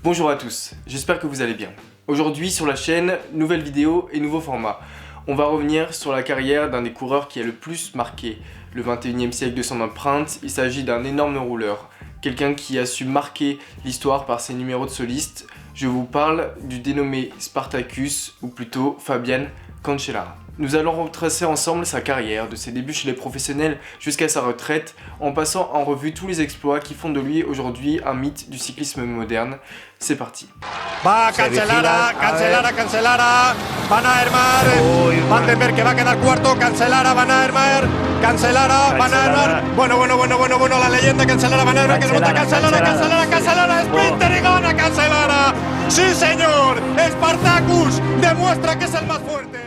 Bonjour à tous, j'espère que vous allez bien. Aujourd'hui sur la chaîne, nouvelle vidéo et nouveau format. On va revenir sur la carrière d'un des coureurs qui a le plus marqué le 21e siècle de son empreinte. Il s'agit d'un énorme rouleur, quelqu'un qui a su marquer l'histoire par ses numéros de soliste. Je vous parle du dénommé Spartacus, ou plutôt Fabian Cancellara. Nous allons retracer ensemble sa carrière, de ses débuts chez les professionnels jusqu'à sa retraite, en passant en revue tous les exploits qui font de lui aujourd'hui un mythe du cyclisme moderne. C'est parti. Va Cancellara, Cancellara, Cancellara, Van Aertmar, Vandenberg que va a quedar cuarto, Cancellara, Van Aertmar, Cancellara, Van Aertmar, bueno, la leyenda Cancellara, Van Aertmar que remonta Cancellara, sprinter y gana Cancellara. Sí señor, Spartacus demuestra que es el más fuerte.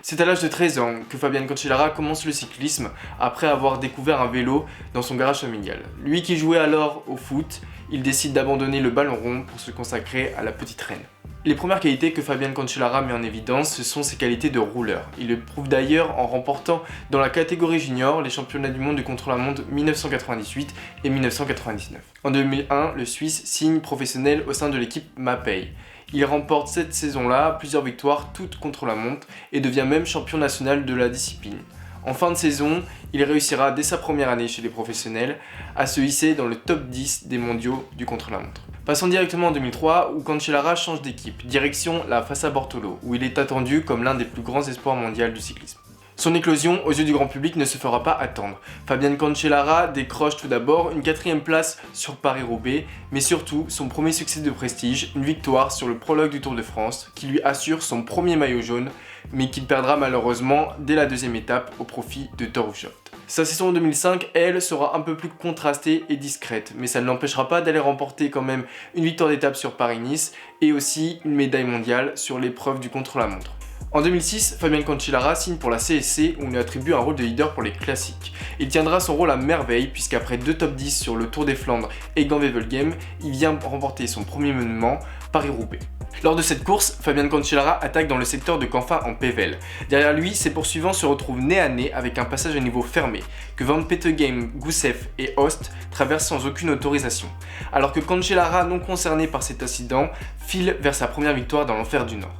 C'est à l'âge de 13 ans que Fabian Cancellara commence le cyclisme après avoir découvert un vélo dans son garage familial. Lui qui jouait alors au foot, il décide d'abandonner le ballon rond pour se consacrer à la petite reine. Les premières qualités que Fabian Cancellara met en évidence, ce sont ses qualités de rouleur. Il le prouve d'ailleurs en remportant dans la catégorie junior les championnats du monde de contre-la-montre 1998 et 1999. En 2001, le Suisse signe professionnel au sein de l'équipe Mapei. Il remporte cette saison-là plusieurs victoires, toutes contre la montre, et devient même champion national de la discipline. En fin de saison, il réussira dès sa première année chez les professionnels à se hisser dans le top 10 des mondiaux du contre-la-montre. Passons directement en 2003 où Cancellara change d'équipe, direction la Fassa Bortolo, où il est attendu comme l'un des plus grands espoirs mondiaux du cyclisme. Son éclosion aux yeux du grand public ne se fera pas attendre. Fabian Cancellara décroche tout d'abord une 4e place sur Paris-Roubaix, mais surtout son premier succès de prestige, une victoire sur le prologue du Tour de France, qui lui assure son premier maillot jaune, mais qu'il perdra malheureusement dès la 2e étape au profit de Thor Hushovd. Sa saison en 2005, elle, sera un peu plus contrastée et discrète, mais ça ne l'empêchera pas d'aller remporter quand même une victoire d'étape sur Paris-Nice et aussi une médaille mondiale sur l'épreuve du contre-la-montre. En 2006, Fabian Cancellara signe pour la CSC où on lui attribue un rôle de leader pour les classiques. Il tiendra son rôle à merveille puisqu'après 2 top 10 sur le Tour des Flandres et Gand-Wevelgem, il vient remporter son premier monument, Paris-Roubaix. Lors de cette course, Fabian Cancellara attaque dans le secteur de Canfin en Pével. Derrière lui, ses poursuivants se retrouvent nez à nez avec un passage à niveau fermé, que Van Peteghem, Goussef et Host traversent sans aucune autorisation. Alors que Cancellara, non concerné par cet incident, file vers sa première victoire dans l'enfer du Nord.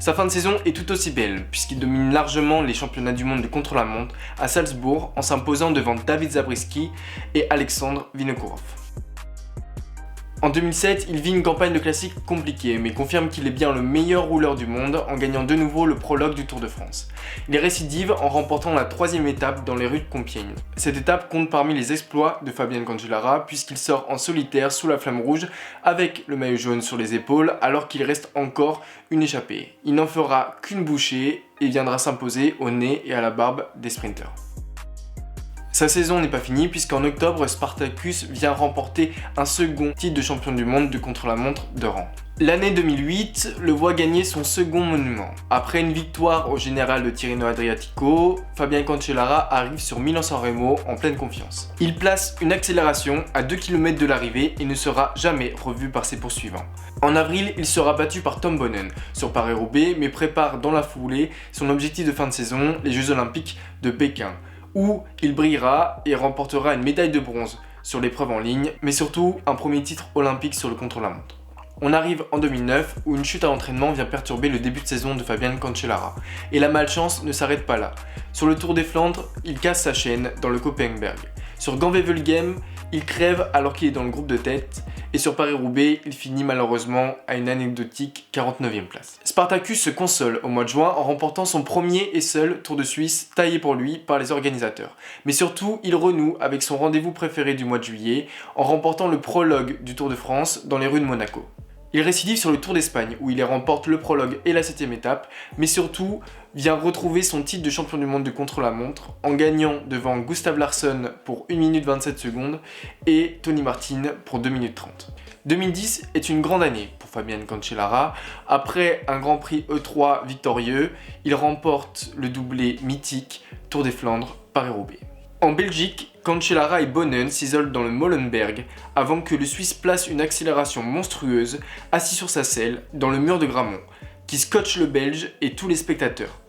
Sa fin de saison est tout aussi belle, puisqu'il domine largement les championnats du monde de contre-la-montre à Salzbourg en s'imposant devant David Zabriskie et Alexandre Vinokourov. En 2007, il vit une campagne de classique compliquée, mais confirme qu'il est bien le meilleur rouleur du monde en gagnant de nouveau le prologue du Tour de France. Il récidive en remportant la 3e étape dans les rues de Compiègne. Cette étape compte parmi les exploits de Fabian Cancellara puisqu'il sort en solitaire sous la flamme rouge avec le maillot jaune sur les épaules alors qu'il reste encore une échappée. Il n'en fera qu'une bouchée et viendra s'imposer au nez et à la barbe des sprinters. Sa saison n'est pas finie puisqu'en octobre, Spartacus vient remporter un second titre de champion du monde de contre-la-montre de rang. L'année 2008 le voit gagner son second monument. Après une victoire au général de Tirreno Adriatico, Fabian Cancellara arrive sur Milan-San Remo en pleine confiance. Il place une accélération à 2 km de l'arrivée et ne sera jamais revu par ses poursuivants. En avril, il sera battu par Tom Boonen sur Paris-Roubaix mais prépare dans la foulée son objectif de fin de saison, les Jeux Olympiques de Pékin, où il brillera et remportera une médaille de bronze sur l'épreuve en ligne, mais surtout un premier titre olympique sur le contre-la-montre. On arrive en 2009 où une chute à l'entraînement vient perturber le début de saison de Fabian Cancellara. Et la malchance ne s'arrête pas là. Sur le Tour des Flandres, il casse sa chaîne dans le Kopenberg. Sur Gand-Wevelgem, il crève alors qu'il est dans le groupe de tête. Et sur Paris-Roubaix, il finit malheureusement à une anecdotique 49e place. Spartacus se console au mois de juin en remportant son premier et seul Tour de Suisse taillé pour lui par les organisateurs. Mais surtout, il renoue avec son rendez-vous préféré du mois de juillet en remportant le prologue du Tour de France dans les rues de Monaco. Il récidive sur le Tour d'Espagne où il remporte le prologue et la 7e étape, mais surtout vient retrouver son titre de champion du monde de contre-la-montre en gagnant devant Gustav Larsson pour 1 minute 27 secondes et Tony Martin pour 2 minutes 30. 2010 est une grande année pour Fabian Cancellara. Après un Grand Prix E3 victorieux, il remporte le doublé mythique Tour des Flandres, Paris-Roubaix. En Belgique, Cancellara et Boonen s'isolent dans le Molenberg avant que le Suisse place une accélération monstrueuse assis sur sa selle dans le mur de Grammont, qui scotche le Belge et tous les spectateurs.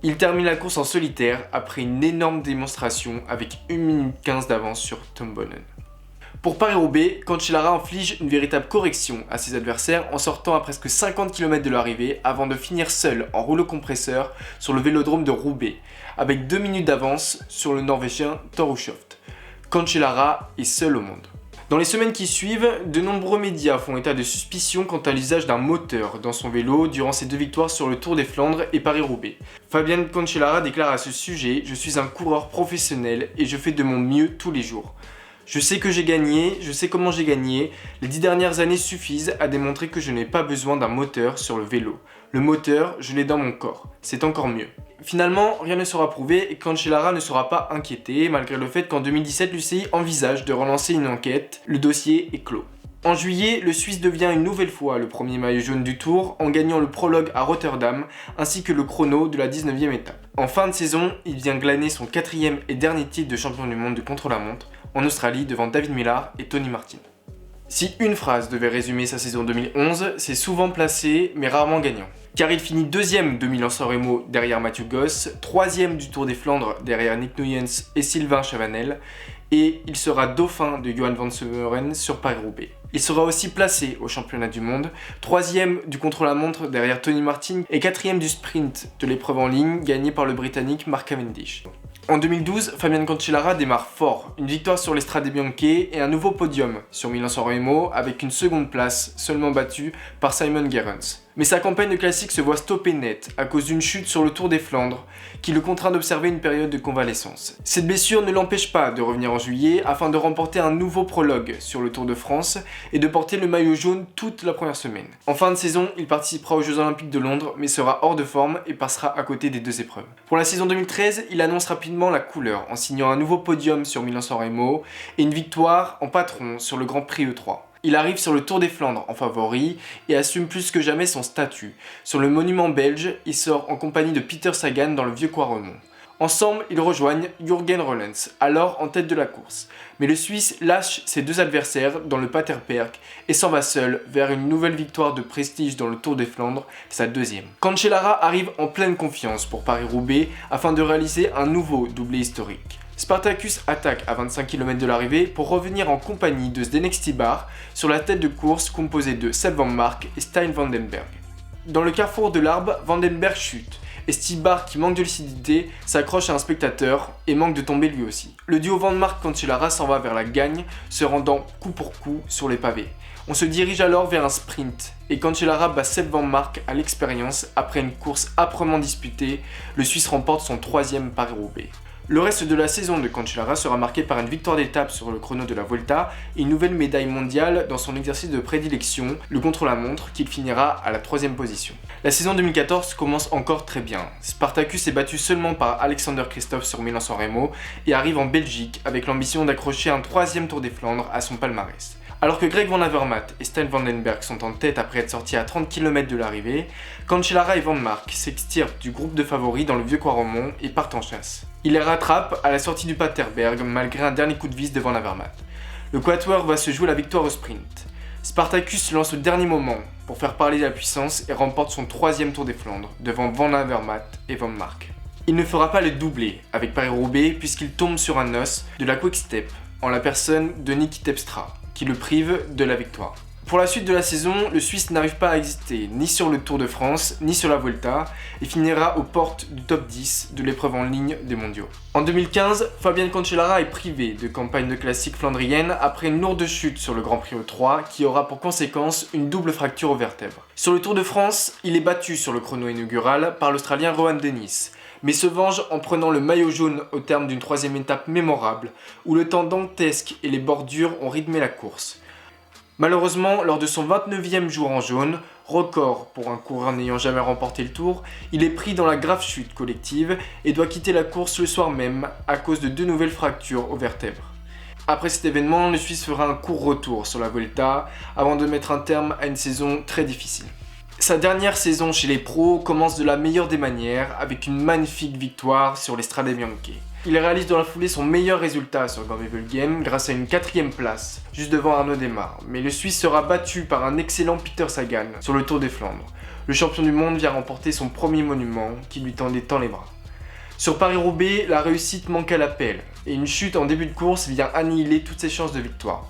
Il termine la course en solitaire après une énorme démonstration avec 1 minute 15 d'avance sur Tom Boonen. Pour Paris-Roubaix, Cancellara inflige une véritable correction à ses adversaires en sortant à presque 50 km de l'arrivée avant de finir seul en rouleau compresseur sur le vélodrome de Roubaix, avec 2 minutes d'avance sur le Norvégien Thor Hushovd. Cancellara est seul au monde. Dans les semaines qui suivent, de nombreux médias font état de suspicions quant à l'usage d'un moteur dans son vélo durant ses 2 victoires sur le Tour des Flandres et Paris-Roubaix. Fabian Cancellara déclare à ce sujet « Je suis un coureur professionnel et je fais de mon mieux tous les jours. Je sais que j'ai gagné, je sais comment j'ai gagné, les 10 dernières années suffisent à démontrer que je n'ai pas besoin d'un moteur sur le vélo. Le moteur, je l'ai dans mon corps, c'est encore mieux. » Finalement, rien ne sera prouvé et Cancellara ne sera pas inquiété malgré le fait qu'en 2017, l'UCI envisage de relancer une enquête, le dossier est clos. En juillet, le Suisse devient une nouvelle fois le premier maillot jaune du Tour en gagnant le prologue à Rotterdam ainsi que le chrono de la 19e étape. En fin de saison, il vient glaner son 4e et dernier titre de champion du monde de contre-la-montre en Australie devant David Millar et Tony Martin. Si une phrase devait résumer sa saison 2011, c'est souvent placé mais rarement gagnant. Car il finit 2e de Milan-San Remo derrière Mathieu Goss, 3e du Tour des Flandres derrière Nick Nuyens et Sylvain Chavanel, et il sera dauphin de Johan van Severen sur Paris-Roubaix. Il sera aussi placé au championnat du monde, 3e du contre-la-montre derrière Tony Martin et 4e du sprint de l'épreuve en ligne gagné par le Britannique Mark Cavendish. En 2012, Fabian Cancellara démarre fort, une victoire sur l'Estrade Bianche et un nouveau podium sur Milan-San Remo avec une seconde place seulement battue par Simon Gerrans. Mais sa campagne de classique se voit stopper net à cause d'une chute sur le Tour des Flandres qui le contraint d'observer une période de convalescence. Cette blessure ne l'empêche pas de revenir en juillet afin de remporter un nouveau prologue sur le Tour de France et de porter le maillot jaune toute la première semaine. En fin de saison, il participera aux Jeux Olympiques de Londres mais sera hors de forme et passera à côté des 2 épreuves. Pour la saison 2013, il annonce rapidement la couleur en signant un nouveau podium sur Milan-San Remo et une victoire en patron sur le Grand Prix E3. Il arrive sur le Tour des Flandres en favori et assume plus que jamais son statut. Sur le monument belge, il sort en compagnie de Peter Sagan dans le vieux Quaremont. Ensemble, ils rejoignent Jürgen Rollens, alors en tête de la course. Mais le Suisse lâche ses 2 adversaires dans le Paterberg et s'en va seul vers une nouvelle victoire de prestige dans le Tour des Flandres, sa 2e. Cancellara arrive en pleine confiance pour Paris-Roubaix afin de réaliser un nouveau doublé historique. Spartacus attaque à 25 km de l'arrivée pour revenir en compagnie de Zdeněk Stybar sur la tête de course composée de Seb Van Mark et Stijn Vandenberg. Dans le carrefour de l'Arbe, Vandenberg chute et Stybar, qui manque de lucidité, s'accroche à un spectateur et manque de tomber lui aussi. Le duo Van Mark-Cancellara s'en va vers la gagne, se rendant coup pour coup sur les pavés. On se dirige alors vers un sprint et Cancellara bat Seb Van Mark à l'expérience après une course âprement disputée. Le Suisse remporte son 3e Paris-Roubaix. Le reste de la saison de Cancellara sera marqué par une victoire d'étape sur le chrono de la Vuelta et une nouvelle médaille mondiale dans son exercice de prédilection, le contre-la-montre, qu'il finira à la 3e position. La saison 2014 commence encore très bien. Spartacus est battu seulement par Alexander Kristoff sur Milan-San Remo et arrive en Belgique avec l'ambition d'accrocher un 3e Tour des Flandres à son palmarès. Alors que Greg Van Avermaet et Stijn Vandenberg sont en tête après être sortis à 30 km de l'arrivée, Cancellara et Van Mark s'extirpent du groupe de favoris dans le vieux Quaremont et partent en chasse. Ils les rattrapent à la sortie du Paterberg malgré un dernier coup de vis de Van Avermaet. Le quatuor va se jouer la victoire au sprint. Spartacus lance au dernier moment pour faire parler de la puissance et remporte son 3e Tour des Flandres devant Van Avermaet et Van Mark. Il ne fera pas le doublé avec Paris-Roubaix puisqu'il tombe sur un os de la Quick Step en la personne de Niki Terpstra, qui le prive de la victoire. Pour la suite de la saison, le Suisse n'arrive pas à exister ni sur le Tour de France, ni sur la Vuelta, et finira aux portes du top 10 de l'épreuve en ligne des mondiaux. En 2015, Fabian Cancellara est privé de campagne de classique flandrienne après une lourde chute sur le Grand Prix E3 qui aura pour conséquence une double fracture aux vertèbres. Sur le Tour de France, il est battu sur le chrono inaugural par l'Australien Rohan Dennis, mais se venge en prenant le maillot jaune au terme d'une 3e étape mémorable, où le temps dantesque et les bordures ont rythmé la course. Malheureusement, lors de son 29e jour en jaune, record pour un coureur n'ayant jamais remporté le Tour, il est pris dans la grave chute collective et doit quitter la course le soir même à cause de 2 nouvelles fractures aux vertèbres. Après cet événement, le Suisse fera un court retour sur la Vuelta avant de mettre un terme à une saison très difficile. Sa dernière saison chez les pros commence de la meilleure des manières avec une magnifique victoire sur l'Estrade Bianche. Il réalise dans la foulée son meilleur résultat sur Gent-Wevelgem grâce à une 4e place, juste devant Arnaud Démare. Mais le Suisse sera battu par un excellent Peter Sagan sur le Tour des Flandres. Le champion du monde vient remporter son premier monument qui lui tendait tant les bras. Sur Paris-Roubaix, la réussite manque à l'appel et une chute en début de course vient annihiler toutes ses chances de victoire.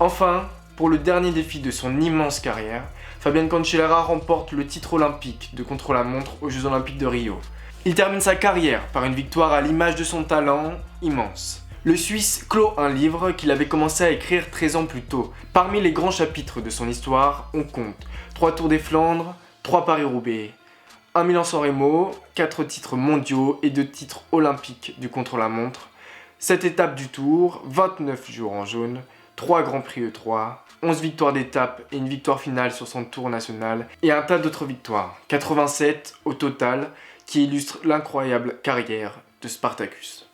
Enfin, pour le dernier défi de son immense carrière, Fabian Cancellara remporte le titre olympique de contre-la-montre aux Jeux Olympiques de Rio. Il termine sa carrière par une victoire à l'image de son talent immense. Le Suisse clôt un livre qu'il avait commencé à écrire 13 ans plus tôt. Parmi les grands chapitres de son histoire, on compte 3 Tours des Flandres, 3 Paris-Roubaix, 1 Milan-San Remo, 4 titres mondiaux et 2 titres olympiques du contre-la-montre, 7 étapes du Tour, 29 jours en jaune, 3 Grands Prix E3, 11 victoires d'étape et une victoire finale sur son tour national, et un tas d'autres victoires, 87 au total, qui illustrent l'incroyable carrière de Spartacus.